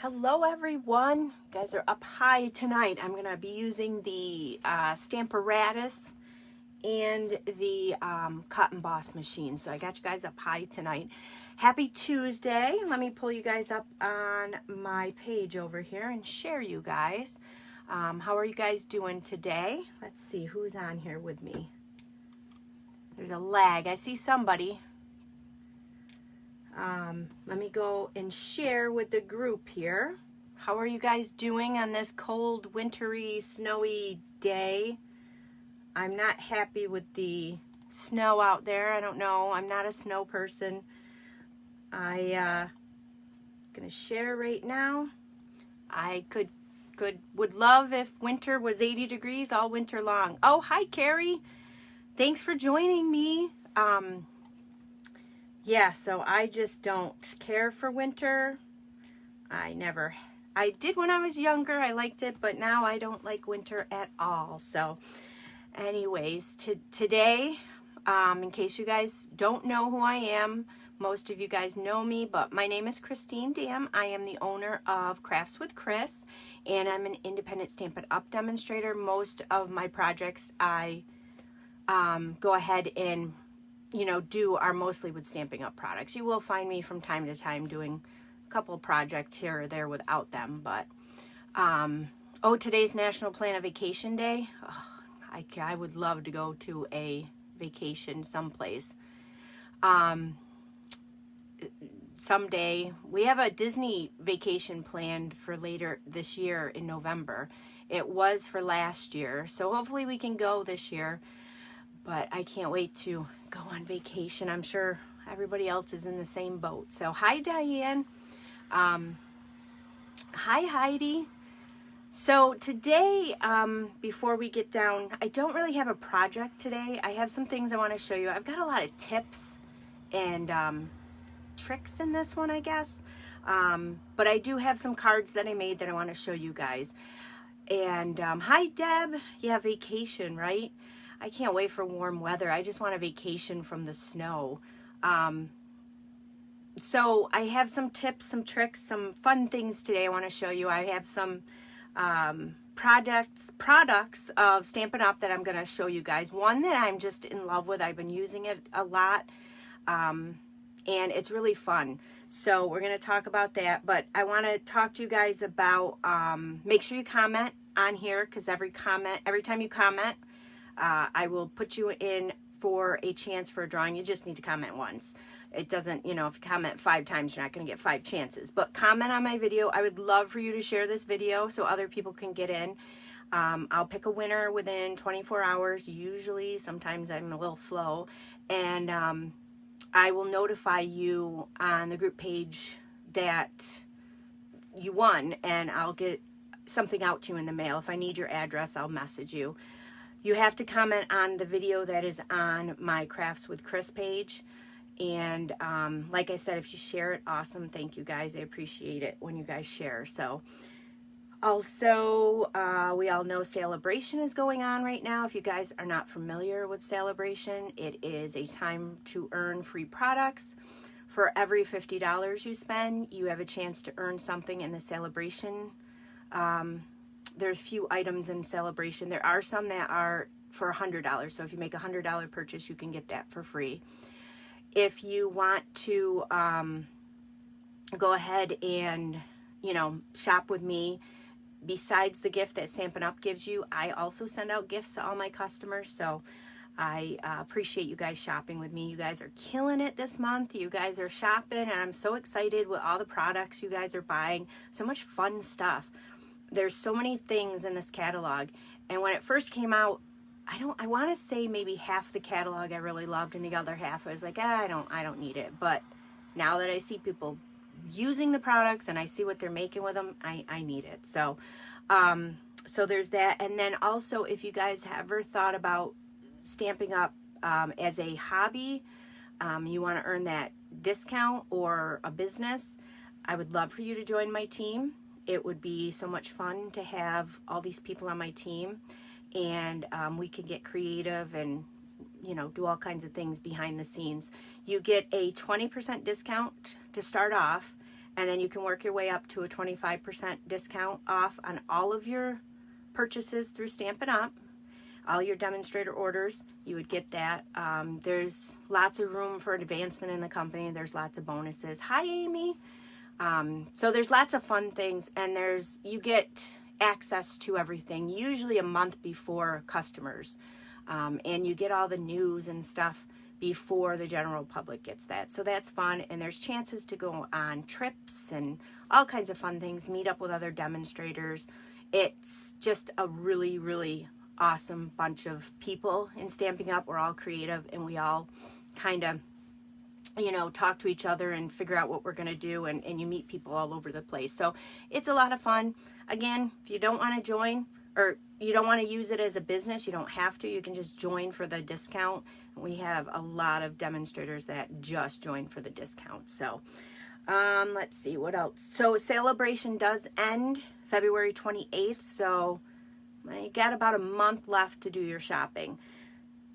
Hello everyone, you guys are up high tonight. I'm going to be using the Stamparatus and the cut and emboss machine. So I got you guys up high tonight. Happy Tuesday. Let me pull you guys up on my page over here and share you guys. How are you guys doing today? Let's see who's on here with me. There's a lag. I see somebody. Let me go and share with the group here. How are you guys doing on this cold, wintry, snowy day? I'm not happy with the snow out there. I don't know. I'm not a snow person. Gonna share right now. I would love if winter was 80 degrees all winter long. Oh, hi Carrie. Thanks for joining me. Yeah, so I just don't care for winter. I did when I was younger. I liked it, but now I don't like winter at all. So anyways, today, in case you guys don't know who I am, most of you guys know me, but my name is Christine Dam. I am the owner of Crafts with Chris, and I'm an independent Stampin' Up demonstrator. Most of my projects I go ahead and are mostly with Stampin' Up products. You will find me from time to time doing a couple projects here or there without them, but oh, today's National Plan a Vacation Day. Oh, I would love to go to a vacation someplace. Someday. We have a Disney vacation planned for later this year in November. It was for last year, so hopefully we can go this year. But I can't wait to go on vacation. I'm sure everybody else is in the same boat. So hi Diane. Hi Heidi. So today, before we get down, I don't really have a project today. I have some things I want to show you. I've got a lot of tips and tricks in this one, I guess. But I do have some cards that I made that I want to show you guys. And hi Deb. Yeah, vacation, right? I can't wait for warm weather. I just want a vacation from the snow. So I have some tips, some tricks, some fun things today I want to show you. I have some products of Stampin' Up that I'm going to show you guys. One that I'm just in love with. I've been using it a lot. And it's really fun. So we're going to talk about that. But I want to talk to you guys about, make sure you comment on here, because every time you comment, I will put you in for a chance for a drawing. You just need to comment once. It doesn't, if you comment 5 times, you're not going to get 5 chances. But comment on my video. I would love for you to share this video so other people can get in. I'll pick a winner within 24 hours, usually. Sometimes I'm a little slow. And I will notify you on the group page that you won, and I'll get something out to you in the mail. If I need your address, I'll message you. You have to comment on the video that is on my Crafts with Chris page. And like I said, if you share it, awesome. Thank you guys. I appreciate it when you guys share. So also, we all know Celebration is going on right now. If you guys are not familiar with Celebration, it is a time to earn free products. For every $50 you spend, you have a chance to earn something in the Celebration. There's few items in Celebration. There are some that are for $100. So if you make a $100 purchase, you can get that for free. If you want to go ahead and, shop with me, besides the gift that Stampin' Up gives you, I also send out gifts to all my customers. So I appreciate you guys shopping with me. You guys are killing it this month. You guys are shopping, and I'm so excited with all the products you guys are buying. So much fun stuff. There's so many things in this catalog, and when it first came out, I want to say maybe half the catalog I really loved, and the other half I was like, I don't need it. But now that I see people using the products and I see what they're making with them, I need it. So so there's that. And then also, if you guys have ever thought about Stamping Up as a hobby, you want to earn that discount or a business, I would love for you to join my team. It would be so much fun to have all these people on my team, and we can get creative and do all kinds of things behind the scenes. You get a 20% discount to start off, And then you can work your way up to a 25% discount off on all of your purchases through Stampin' Up. All your demonstrator orders, you would get that. There's lots of room for advancement in the company. There's lots of bonuses. Hi, Amy. So there's lots of fun things, and you get access to everything, usually a month before customers. And you get all the news and stuff before the general public gets that. So that's fun, and there's chances to go on trips and all kinds of fun things, meet up with other demonstrators. It's just a really, really awesome bunch of people in Stamping Up. We're all creative, and we all kind of, you know, talk to each other and figure out what we're going to do, and you meet people all over the place. So it's a lot of fun. Again, if you don't want to join, or you don't want to use it as a business, you don't have to. You can just join for the discount. We have a lot of demonstrators that just join for the discount. So let's see what else. So Celebration does end February 28th. So you got about a month left to do your shopping.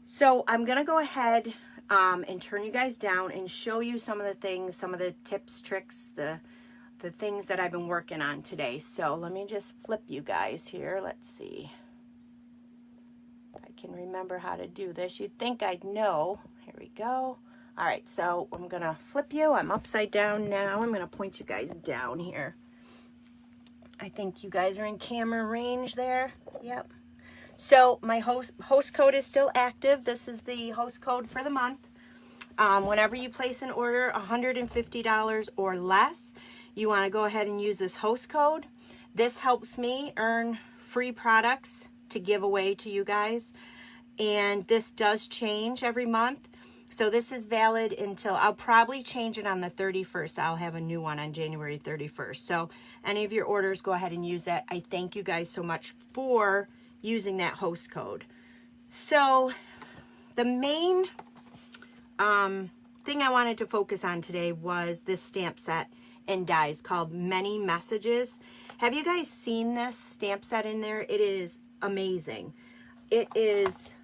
So I'm going to go ahead and turn you guys down and show you some of the things, some of the tips, tricks, the things that I've been working on today. So let me just flip you guys here. Let's see. I can remember how to do this. You'd think I'd know. Here we go. All right, so I'm going to flip you. I'm upside down now. I'm going to point you guys down here. I think you guys are in camera range there. Yep. So my host code is still active. This is the host code for the month. Whenever you place an order $150 or less, you want to go ahead and use this host code. This helps me earn free products to give away to you guys. And this does change every month. So this is valid until, I'll probably change it on the 31st. I'll have a new one on January 31st. So any of your orders, go ahead and use that. I thank you guys so much for using that host code. So the main thing I wanted to focus on today was this stamp set and dies called Many Messages. Have you guys seen this stamp set in there? It is amazing. It is,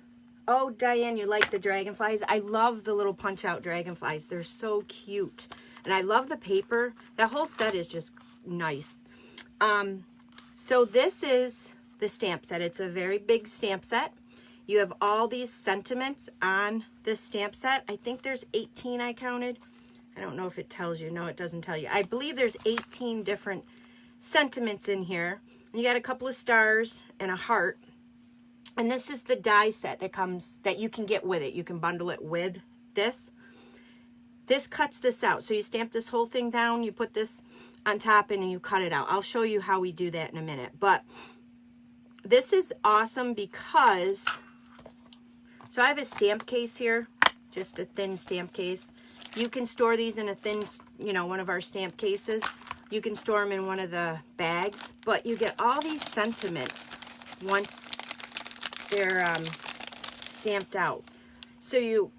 oh, Diane, you like the dragonflies? I love the little punch-out dragonflies. They're so cute. And I love the paper. The whole set is just nice. So this is the stamp set. It's a very big stamp set. You have all these sentiments on this stamp set. I think there's 18 I counted. I don't know if it tells you. No, it doesn't tell you. I believe there's 18 different sentiments in here. And you got a couple of stars and a heart. And this is the die set that comes, that you can get with it. You can bundle it with this. This cuts this out. So you stamp this whole thing down, you put this on top, and you cut it out. I'll show you how we do that in a minute. But this is awesome because, so I have a stamp case here, just a thin stamp case. You can store these in a thin, you know, one of our stamp cases. You can store them in one of the bags, but you get all these sentiments once they're stamped out. So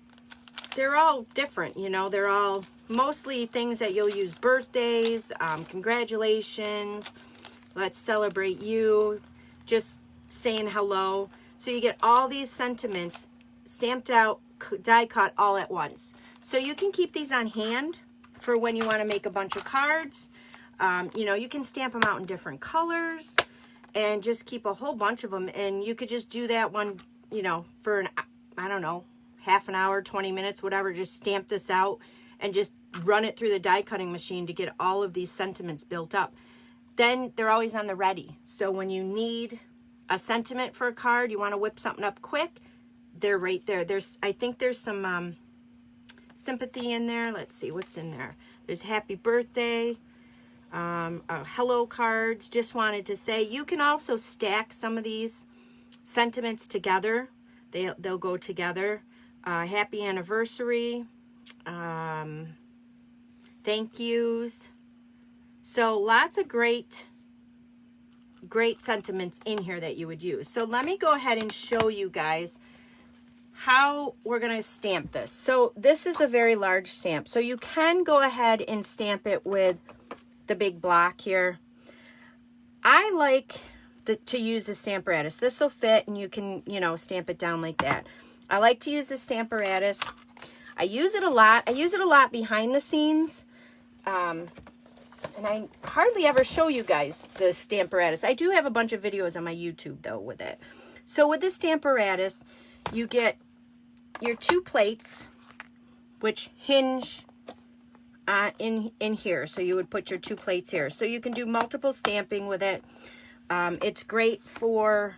they're all different, you know, they're all mostly things that you'll use: birthdays, congratulations, let's celebrate you, just saying hello. So you get all these sentiments stamped out, die cut all at once. So you can keep these on hand for when you want to make a bunch of cards. You know, you can stamp them out in different colors and just keep a whole bunch of them. And you could just do that one, you know, for I don't know, half an hour, 20 minutes, whatever. Just stamp this out and just run it through the die cutting machine to get all of these sentiments built up. Then they're always on the ready. So when you need a sentiment for a card, you want to whip something up quick, they're right there. I think there's some sympathy in there. Let's see what's in there. There's happy birthday, hello cards. Just wanted to say, you can also stack some of these sentiments together. They'll go together. Happy anniversary, thank yous. So lots of great sentiments in here that you would use. So let me go ahead and show you guys how we're going to stamp this. So this is a very large stamp. So you can go ahead and stamp it with the big block here. I like to use the Stamparatus. This will fit, and you can, you know, stamp it down like that. I like to use the Stamparatus. I use it a lot. I use it a lot behind the scenes. And I hardly ever show you guys the Stamparatus. I do have a bunch of videos on my YouTube, though, with it. So with the Stamparatus, you get your 2 plates, which hinge in here. So you would put your 2 plates here. So you can do multiple stamping with it. It's great for,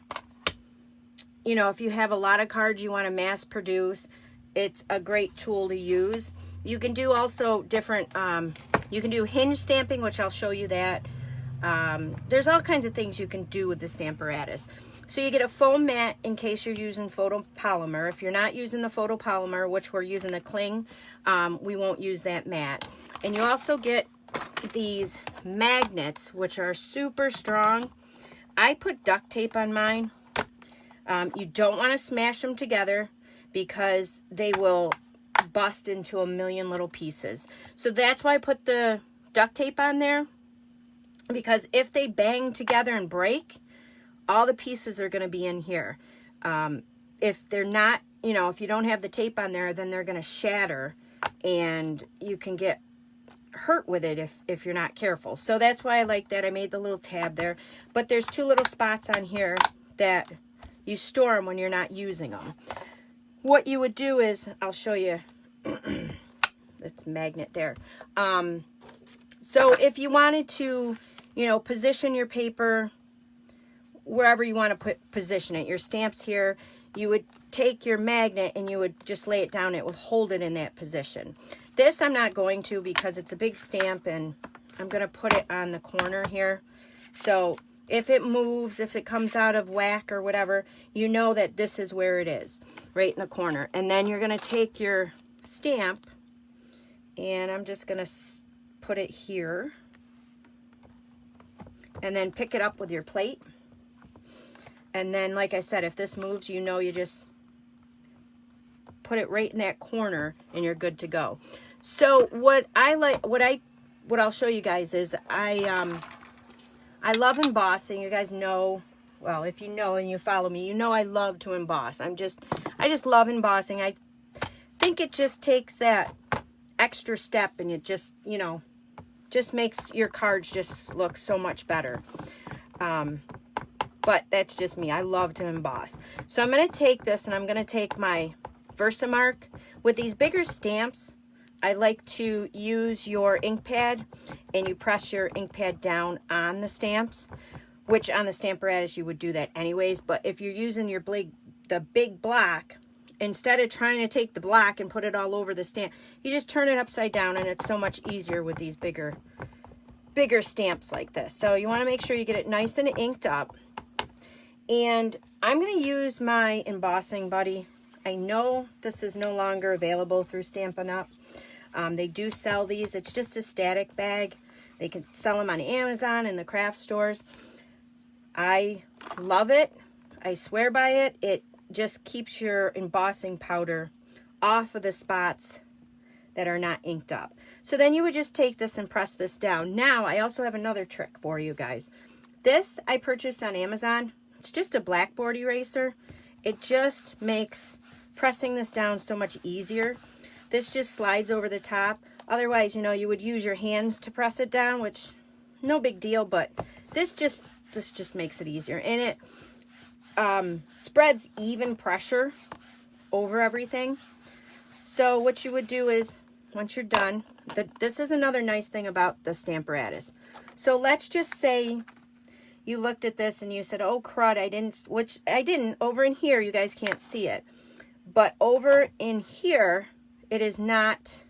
you know, if you have a lot of cards you want to mass produce, it's a great tool to use. You can do also different, you can do hinge stamping, which I'll show you that. There's all kinds of things you can do with the Stamparatus. So you get a foam mat in case you're using photopolymer. If you're not using the photopolymer, which we're using the cling, we won't use that mat. And you also get these magnets, which are super strong. I put duct tape on mine. You don't want to smash them together because they will bust into a million little pieces. So that's why I put the duct tape on there, because if they bang together and break, all the pieces are going to be in here. If they're not, you know, if you don't have the tape on there, then they're going to shatter and you can get hurt with it if you're not careful. So that's why I like that. I made the little tab there, but there's 2 little spots on here that you store them when you're not using them. What you would do is, I'll show you, it's magnet there. So if you wanted to, you know, position your paper wherever you want to position it, your stamps here, you would take your magnet and you would just lay it down. It will hold it in that position. This I'm not going to because it's a big stamp and I'm going to put it on the corner here. So if it moves, if it comes out of whack or whatever, you know that this is where it is, right in the corner. And then you're going to take your stamp and I'm just going to put it here and then pick it up with your plate. And then, like I said, if this moves, you know, you just put it right in that corner and you're good to go. So what I'll show you guys is I love embossing. You guys know, well, if you know and you follow me, you know I love to emboss. I just love embossing. I think it just takes that extra step and it just, you know, just makes your cards just look so much better. But that's just me. I love to emboss. So I'm going to take this and I'm going to take my Versamark. With these bigger stamps, I like to use your ink pad and you press your ink pad down on the stamps, which on the Stamparatus you would do that anyways. But if you're using your the big block, instead of trying to take the block and put it all over the stamp, you just turn it upside down and it's so much easier with these bigger stamps like this. So you want to make sure you get it nice and inked up. And I'm going to use my embossing buddy. I know this is no longer available through Stampin' Up. They do sell these. It's just a static bag. They can sell them on Amazon and the craft stores. I love it. I swear by it. It just keeps your embossing powder off of the spots that are not inked up. So then you would just take this and press this down. Now, I also have another trick for you guys. This I purchased on Amazon. It's just a blackboard eraser. It just makes pressing this down so much easier. This just slides over the top. Otherwise, you know, you would use your hands to press it down, which no big deal, but this just makes it easier. And it spreads even pressure over everything. So what you would do is, once you're done, this is another nice thing about the Stamparatus. So let's just say you looked at this and you said, oh crud, I didn't, which I didn't. Over in here, you guys can't see it. But over in here, it is not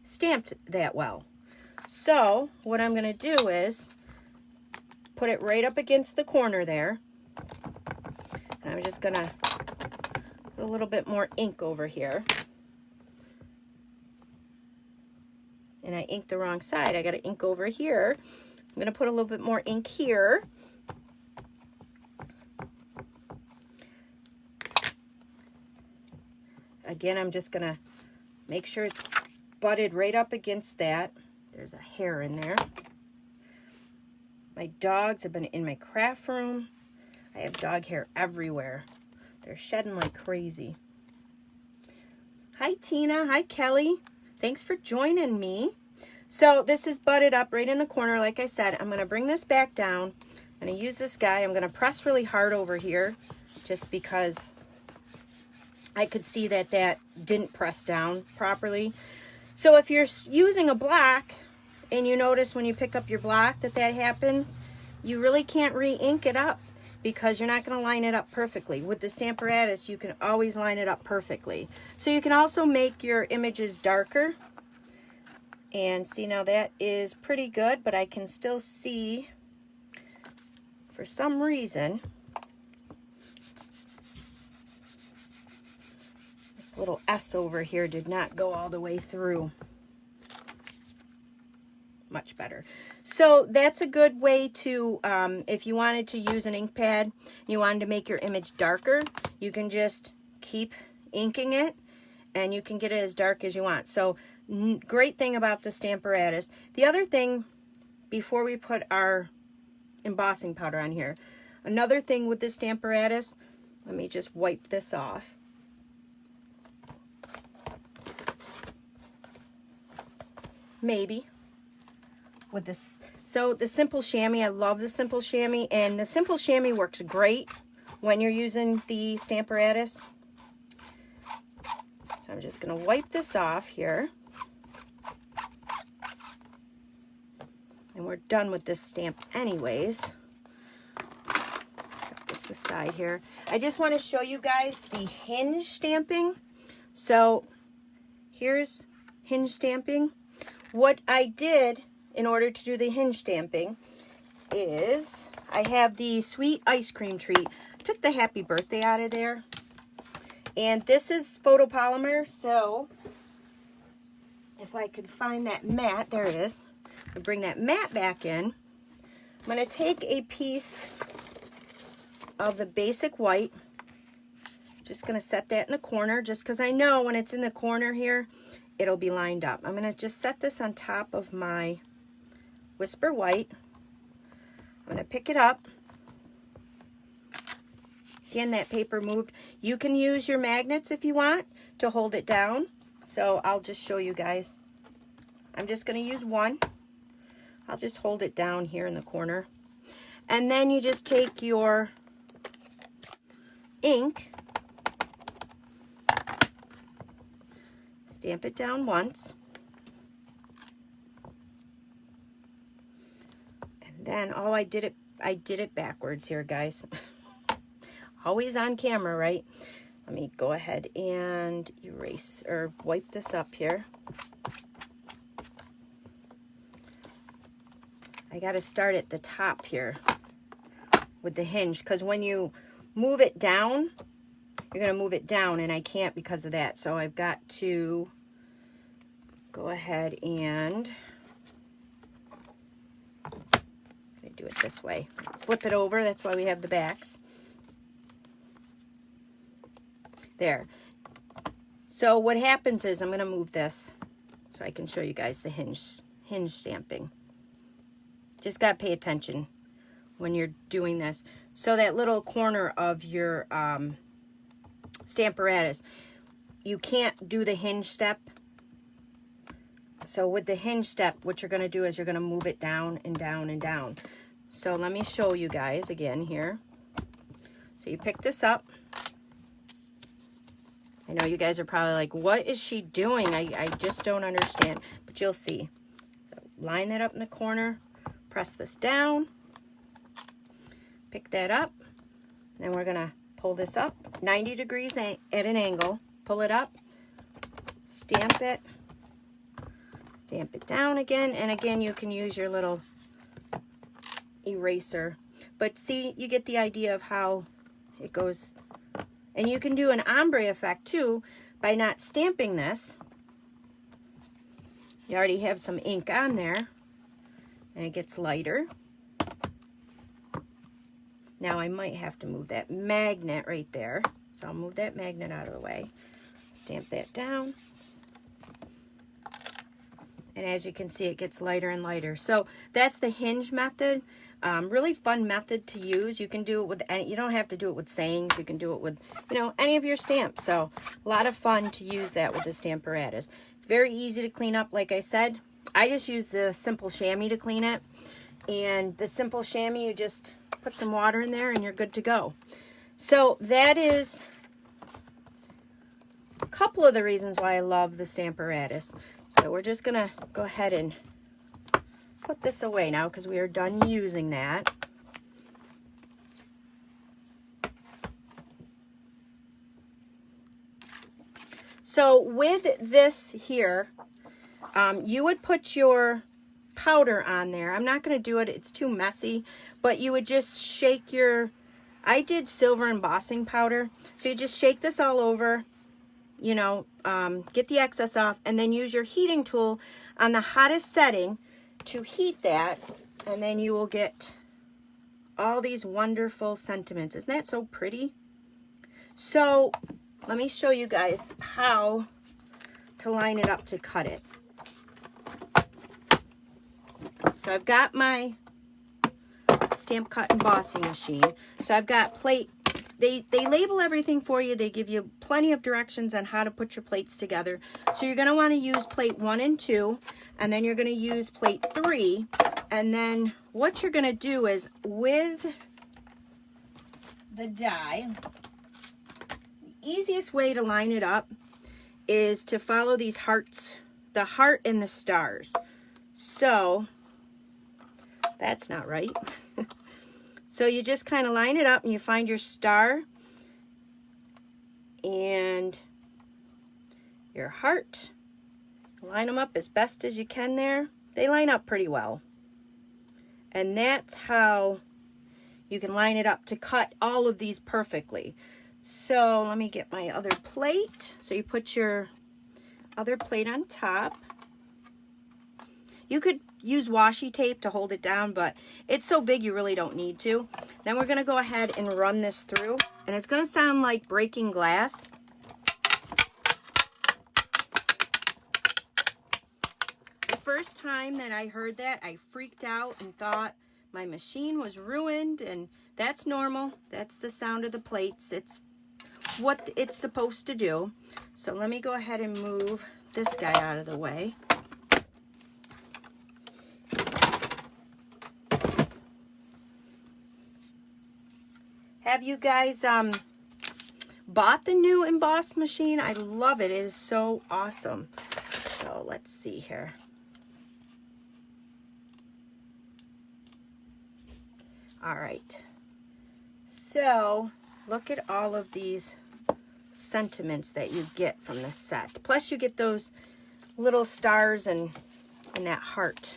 stamped that well. So what I'm going to do is put it right up against the corner there. And I'm just going to put a little bit more ink over here. And I inked the wrong side. I got to ink over here. I'm going to put a little bit more ink here. Again, I'm just going to make sure it's butted right up against that. There's a hair in there. My dogs have been in my craft room. I have dog hair everywhere. They're shedding like crazy. Hi, Tina. Hi, Kelly. Thanks for joining me. So this is butted up right in the corner. Like I said, I'm going to bring this back down. I'm going to use this guy. I'm going to press really hard over here just because I could see that that didn't press down properly. So if you're using a block and you notice when you pick up your block that happens, you really can't re-ink it up because you're not going to line it up perfectly. With the Stamparatus, you can always line it up perfectly. So you can also make your images darker. And see, now that is pretty good, but I can still see, for some reason, this little S over here did not go all the way through. Much better. So that's a good way to, if you wanted to use an ink pad, you wanted to make your image darker, you can just keep inking it and you can get it as dark as you want. So great thing about the Stamparatus. The other thing, before we put our embossing powder on here, another thing with the Stamparatus, let me just wipe this off. Maybe. With this, so the simple chamois, I love the simple chamois, and the simple chamois works great when you're using the Stamparatus. So I'm just going to wipe this off here, and we're done with this stamp anyways. Set this aside here. I just want to show you guys the hinge stamping. So here's hinge stamping. What I did in order to do the hinge stamping is I have the sweet ice cream treat. I took the happy birthday out of there. And this is photopolymer, so if I could find that mat, there it is. I'll bring that mat back in. I'm going to take a piece of the basic white. Just going to set that in the corner, just because I know when it's in the corner here, it'll be lined up. I'm going to just set this on top of my Whisper White. I'm going to pick it up. Again, that paper moved. You can use your magnets if you want to hold it down. So I'll just show you guys. I'm just going to use one. I'll just hold it down here in the corner. And then you just take your ink, stamp it down once. Then, oh, I did it backwards here, guys. Always on camera, right? Let me go ahead and erase or wipe this up here. I got to start at the top here with the hinge, because when you move it down, you're going to move it down, and I can't because of that. So I've got to go ahead and do it this way. Flip it over. That's why we have the backs. There. So what happens is I'm going to move this so I can show you guys the hinge stamping. Just got to pay attention when you're doing this. So that little corner of your Stamparatus, you can't do the hinge step. So with the hinge step, what you're going to do is you're going to move it down and down and down. So let me show you guys again here. So you pick this up. I know you guys are probably like, what is she doing? I just don't understand. But you'll see. So line that up in the corner. Press this down. Pick that up. Then we're going to pull this up 90 degrees at an angle. Pull it up. Stamp it. Stamp it down again. And again, you can use your little eraser, but see, you get the idea of how it goes. And you can do an ombre effect too by not stamping this. You already have some ink on there and it gets lighter. Now I might have to move that magnet right there, so I'll move that magnet out of the way, stamp that down. And as you can see, it gets lighter and lighter. So that's the hinge method. Really fun method to use. You can do it with any, you don't have to do it with sayings. You can do it with, you know, any of your stamps. So a lot of fun to use that with the Stamparatus. It's very easy to clean up, like I said. I just use the simple chamois to clean it. And the simple chamois, you just put some water in there and you're good to go. So that is a couple of the reasons why I love the Stamparatus. So we're just going to go ahead and put this away now because we are done using that. So with this here, you would put your powder on there. I'm not going to do it. It's too messy. But you would just shake your... I did silver embossing powder. So you just shake this all over, you know, get the excess off, and then use your heating tool on the hottest setting to heat that, and then you will get all these wonderful sentiments. Isn't that so pretty? So let me show you guys how to line it up to cut it. So I've got my stamp cut embossing machine. So I've got plate. They label everything for you. They give you plenty of directions on how to put your plates together. So you're going to want to use plate 1 and 2, and then you're going to use plate 3. And then what you're going to do is with the die, the easiest way to line it up is to follow these hearts, the heart and the stars. So that's not right. So you just kind of line it up and you find your star and your heart. Line them up as best as you can there. They line up pretty well. And that's how you can line it up to cut all of these perfectly. So let me get my other plate. So you put your other plate on top. You could use washi tape to hold it down, but it's so big you really don't need to. Then we're going to go ahead and run this through, and it's going to sound like breaking glass. The first time that I heard that, I freaked out and thought my machine was ruined, and that's normal. That's the sound of the plates. It's what it's supposed to do. So let me go ahead and move this guy out of the way. Have you guys bought the new emboss machine? I love it. It is so awesome. So let's see here. All right. So look at all of these sentiments that you get from the set. Plus you get those little stars and that heart.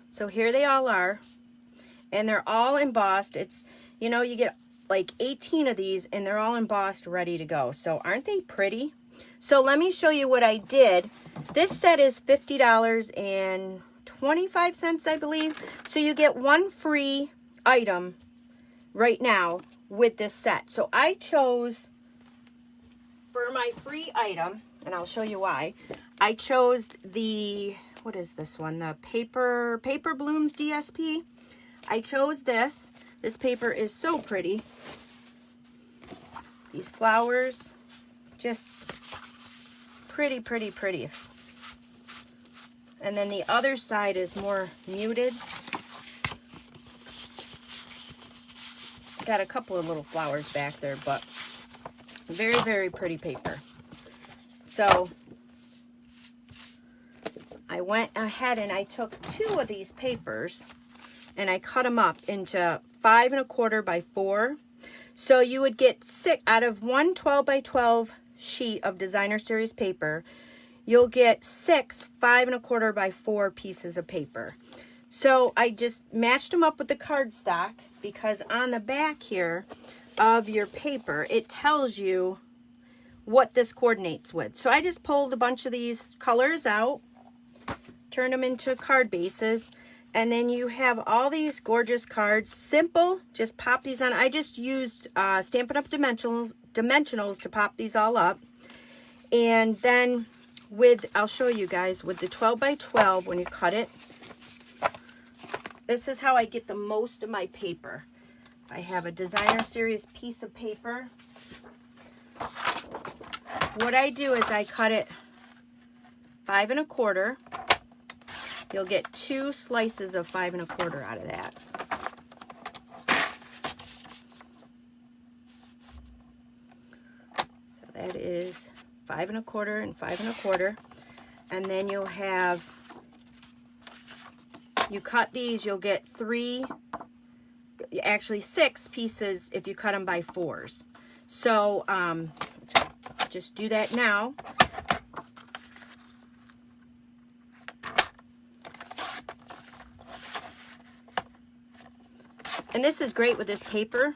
So here they all are. And they're all embossed. It's, you know, you get like 18 of these and they're all embossed, ready to go. So aren't they pretty? So let me show you what I did. This set is $50.25, I believe. So you get one free item right now with this set. So I chose for my free item, and I'll show you why. I chose the, what is this one? The Paper Blooms DSP. I chose this. This paper is so pretty. These flowers, just pretty, pretty, pretty. And then the other side is more muted. Got a couple of little flowers back there, but very, very pretty paper. So I went ahead and I took 2 of these papers and I cut them up into 5 1/4 by 4. So you would get 6 out of one 12 by 12 sheet of designer series paper. You'll get 6 5 1/4 by 4 pieces of paper. So I just matched them up with the cardstock because on the back here of your paper, it tells you what this coordinates with. So I just pulled a bunch of these colors out, turned them into card bases, and then you have all these gorgeous cards. Simple, just pop these on. I just used Stampin' Up! Dimensionals to pop these all up. And then with, I'll show you guys, with the 12 by 12, when you cut it, this is how I get the most of my paper. I have a designer series piece of paper. What I do is I cut it 5 1/4. You'll get 2 slices of 5 1/4 out of that. So that is 5 1/4 and 5 1/4. And then you'll have, you cut these, you'll get 3, actually 6 pieces if you cut them by 4s. So just do that now. And this is great with this paper,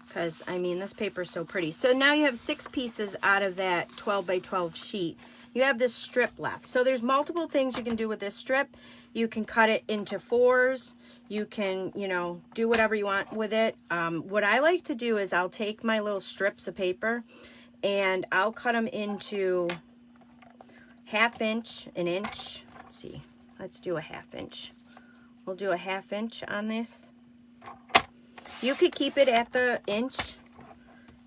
because I mean this paper is so pretty. So now you have 6 pieces out of that 12 by 12 sheet. You have this strip left. So there's multiple things you can do with this strip. You can cut it into 4s. You can, you know, do whatever you want with it. What I like to do is I'll take my little strips of paper and I'll cut them into 1/2 inch, 1 inch. Let's see, let's do a 1/2 inch. We'll do a 1/2 inch on this. You could keep it at the inch.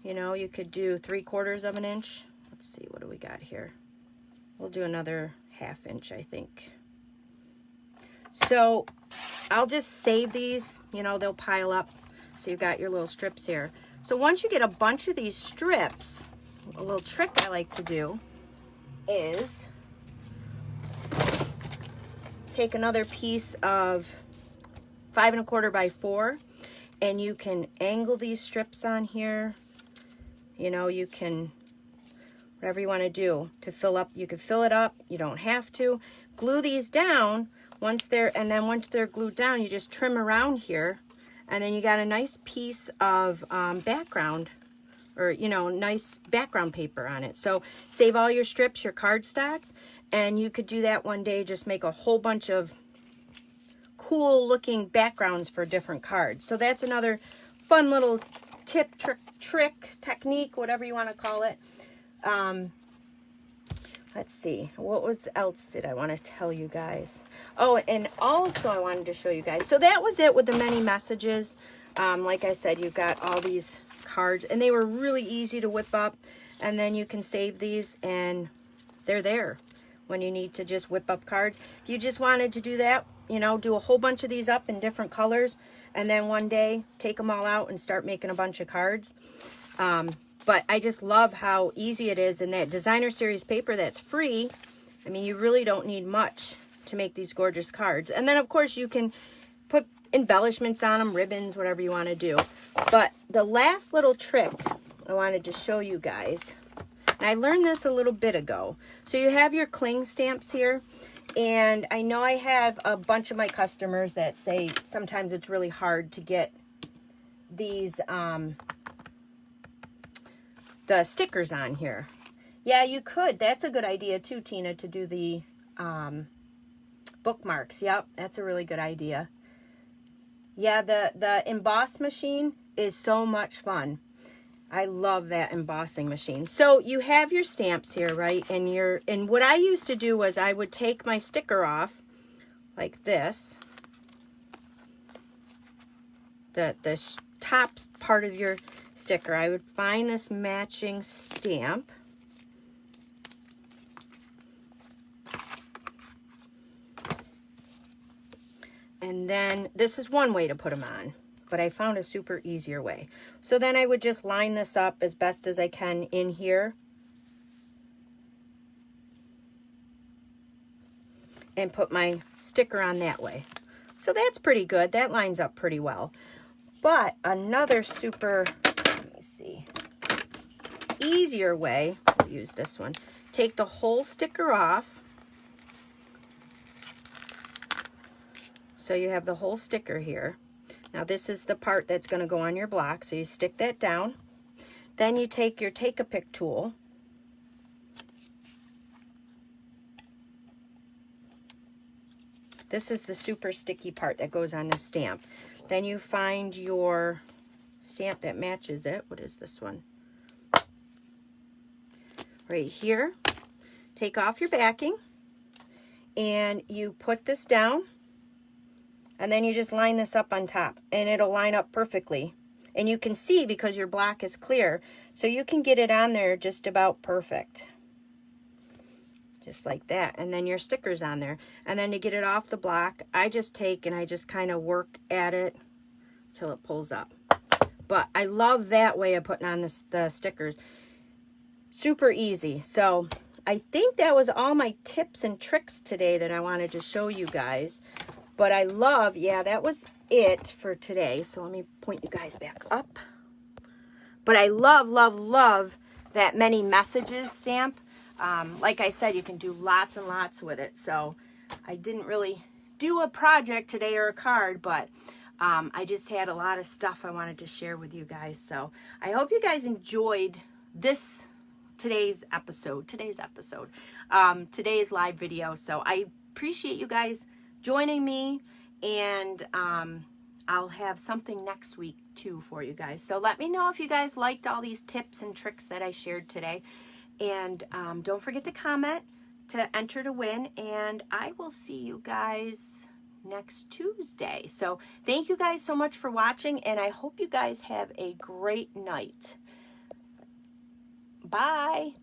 You know, you could do 3/4 of an inch. Let's see, what do we got here? We'll do another 1/2 inch, I think. So I'll just save these, you know, they'll pile up. So you've got your little strips here. So once you get a bunch of these strips, a little trick I like to do is take another piece of 5 1/4 by 4, and you can angle these strips on here. You know, you can, whatever you want to do to fill up, you can fill it up. You don't have to. Glue these down once they're glued down, you just trim around here, and then you got a nice piece of background, or, you know, nice background paper on it. So save all your strips, your cardstocks, and you could do that one day, just make a whole bunch of cool looking backgrounds for different cards. So that's another fun little tip, trick, technique, whatever you want to call it. Let's see, what else did I want to tell you guys? Oh, and also I wanted to show you guys. So that was it with the many messages. Like I said, you've got all these cards, and they were really easy to whip up. And then you can save these, and they're there when you need to just whip up cards. If you just wanted to do that, you know, do a whole bunch of these up in different colors, and then one day take them all out and start making a bunch of cards. But I just love how easy it is, and that designer series paper that's free. I mean, you really don't need much to make these gorgeous cards. And then of course you can put embellishments on them, ribbons, whatever you want to do. But the last little trick I wanted to show you guys, and I learned this a little bit ago. So you have your cling stamps here, and I know I have a bunch of my customers that say sometimes it's really hard to get these the stickers on here. Yeah, you could. That's a good idea too, Tina, to do the bookmarks. Yep, that's a really good idea. Yeah, the emboss machine is so much fun. I love that embossing machine. So you have your stamps here, right? And what I used to do was I would take my sticker off like this. The top part of your sticker, I would find this matching stamp. And then this is one way to put them on, but I found a super easier way. So then I would just line this up as best as I can in here and put my sticker on that way. So that's pretty good. That lines up pretty well. But another super, let me see, easier way, I'll use this one. Take the whole sticker off. So you have the whole sticker here. Now this is the part that's going to go on your block. So you stick that down. Then you take your Take-A-Pick tool. This is the super sticky part that goes on the stamp. Then you find your stamp that matches it. What is this one? Right here. Take off your backing and you put this down, and then you just line this up on top, and it'll line up perfectly. And you can see because your block is clear, so you can get it on there just about perfect. just like that, and then your sticker's on there. And then to get it off the block, I just take and I just kind of work at it till it pulls up. But I love that way of putting on the stickers. Super easy. So I think that was all my tips and tricks today that I wanted to show you guys. But I love, yeah, that was it for today. So let me point you guys back up. But I love, love, love that many messages stamp. Like I said, you can do lots and lots with it. So I didn't really do a project today or a card, but I just had a lot of stuff I wanted to share with you guys. So I hope you guys enjoyed today's live video. So I appreciate you guys joining me, and I'll have something next week too for you guys. So let me know if you guys liked all these tips and tricks that I shared today. And don't forget to comment to enter to win, and I will see you guys next Tuesday. So thank you guys so much for watching, and I hope you guys have a great night. Bye.